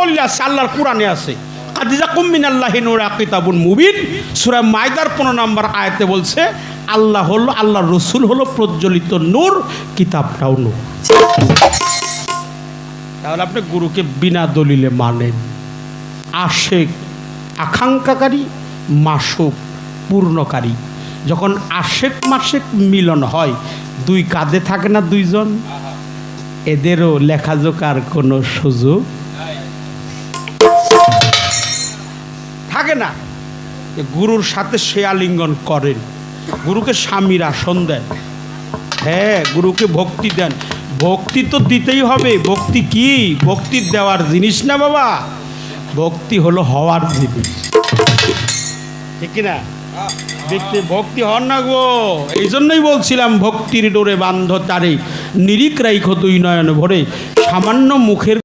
দলিল আছে, আল্লাহর কোরআনে আছে। কাদিজাকুম মিনাল্লাহি নূরা কিতাবুন মুবিন, সূরা মাইদার 15 নম্বর আয়াতে বলছে আল্লাহ হলো, আল্লাহর রসুল হলো প্রজ্বলিত নূর, কিতাবটাও নূর। তাহলে আপনি গুরুকে বিনা দলিলে মানেন। আশেক আকাঙ্ক্ষাকারী, মাসুক পূর্ণকারী। যখন আশেক মাসেক মিলন হয়, দুই কাঁধে থাকে না দুইজন, এদেরও লেখাজোকার কোনো সুযোগ থাকে না। গুরুর সাথে সে আলিঙ্গন করেন, গুরুকে স্বামীর আসন দেন, হ্যাঁ গুরুকে ভক্তি দেন। ভক্তি তো দিতেই হবে। ভক্তি কি? ভক্তি দেওয়ার জিনিস না বাবা, ভক্তি হলো হওয়ার জিনিস, ঠিক না? ব্যক্তি ভক্তি হন না গো। এই জন্যই বলছিলাম ভক্তির ডোরে বান্ধ তারে, নিরিখ রাইখ তুই নয়ন ভরে। সামান্য মুখের